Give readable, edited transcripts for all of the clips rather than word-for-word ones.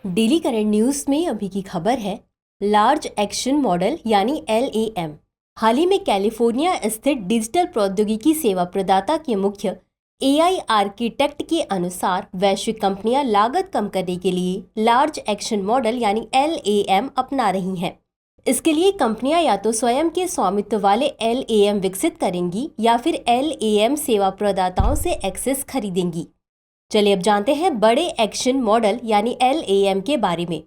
Daily current news में अभी की खबर है, लार्ज एक्शन मॉडल यानी LAM हाल ही में कैलिफोर्निया स्थित डिजिटल प्रौद्योगिकी सेवा प्रदाता के मुख्य AI आर्किटेक्ट के अनुसार वैश्विक कंपनियां लागत कम करने के लिए लार्ज एक्शन मॉडल यानी LAM अपना रही हैं। इसके लिए कंपनियां या तो स्वयं के स्वामित्व वाले LAM विकसित करेंगी या फिर LAM सेवा प्रदाताओं से एक्सेस खरीदेंगी। चलिए अब जानते हैं बड़े एक्शन मॉडल यानी LAM के बारे में।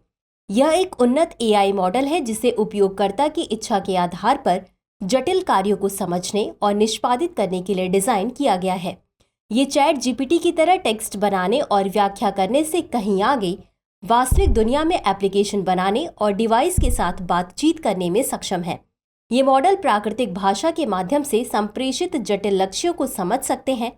यह एक उन्नत AI मॉडल है जिसे उपयोगकर्ता की इच्छा के आधार पर जटिल कार्यों को समझने और निष्पादित करने के लिए डिजाइन किया गया है। ये चैट GPT की तरह टेक्स्ट बनाने और व्याख्या करने से कहीं आगे वास्तविक दुनिया में एप्लीकेशन बनाने और डिवाइस के साथ बातचीत करने में सक्षम है। ये मॉडल प्राकृतिक भाषा के माध्यम से संप्रेषित जटिल लक्ष्यों को समझ सकते हैं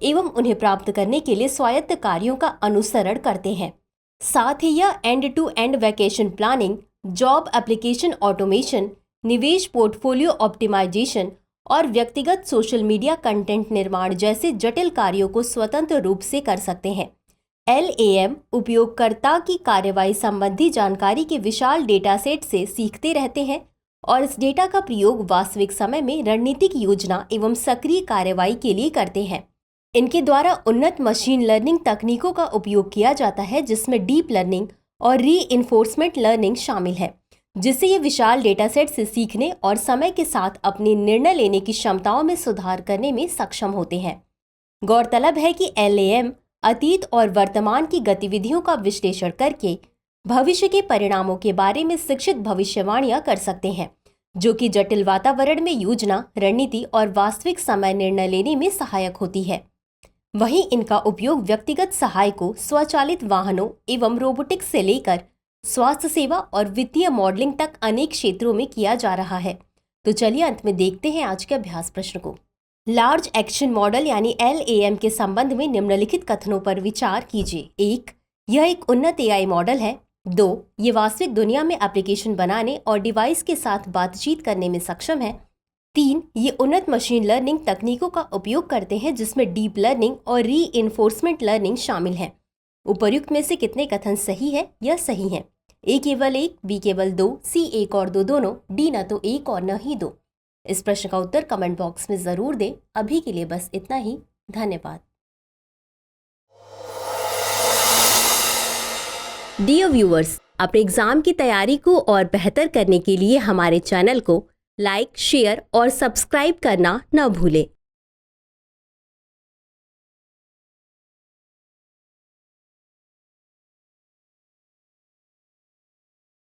एवं उन्हें प्राप्त करने के लिए स्वायत्त कार्यों का अनुसरण करते हैं। साथ ही यह end to end vacation planning, job application automation, निवेश पोर्टफोलियो ऑप्टिमाइजेशन और व्यक्तिगत सोशल मीडिया कंटेंट निर्माण जैसे जटिल कार्यों को स्वतंत्र रूप से कर सकते हैं। LAM उपयोगकर्ता की कार्रवाई संबंधी जानकारी के विशाल डेटा सेट से सीखते रहते हैं और इस डेटा का प्रयोग वास्तविक समय में रणनीतिक योजना एवं सक्रिय कार्रवाई के लिए करते हैं। इनके द्वारा उन्नत मशीन लर्निंग तकनीकों का उपयोग किया जाता है जिसमें डीप लर्निंग और रीइंफोर्समेंट लर्निंग शामिल है, जिससे ये विशाल डेटा सेट से सीखने और समय के साथ अपने निर्णय लेने की क्षमताओं में सुधार करने में सक्षम होते हैं। गौरतलब है कि LAM अतीत और वर्तमान की गतिविधियों का विश्लेषण करके भविष्य के परिणामों के बारे में शिक्षित भविष्यवाणियां कर सकते हैं, जो कि जटिल वातावरण में योजना, रणनीति और वास्तविक समय निर्णय लेने में सहायक होती है। वहीं इनका उपयोग व्यक्तिगत सहायकों, स्वचालित वाहनों एवं रोबोटिक्स से लेकर स्वास्थ्य सेवा और वित्तीय मॉडलिंग तक अनेक क्षेत्रों में किया जा रहा है। तो चलिए अंत में देखते हैं आज के अभ्यास प्रश्न को। लार्ज एक्शन मॉडल यानी LAM के संबंध में निम्नलिखित कथनों पर विचार कीजिए। 1. यह एक उन्नत AI मॉडल है। 2. ये वास्तविक दुनिया में एप्लीकेशन बनाने और डिवाइस के साथ बातचीत करने में सक्षम है। 3. ये उन्नत मशीन लर्निंग तकनीकों का उपयोग करते हैं जिसमें डीप लर्निंग और रीइंफोर्समेंट लर्निंग शामिल है। उपर्युक्त में से कितने कथन सही है या सही हैं? A केवल 1, B केवल 2, C 1 और 2 दोनों, D न तो 1 और न ही 2। इस प्रश्न का उत्तर कमेंट बॉक्स में जरूर दें। अभी के लिए बस इतना ही। धन्यवाद। डियर व्यूअर्स, अपने एग्जाम की तैयारी को और बेहतर करने के लिए हमारे चैनल को लाइक, शेयर और सब्सक्राइब करना न भूलें।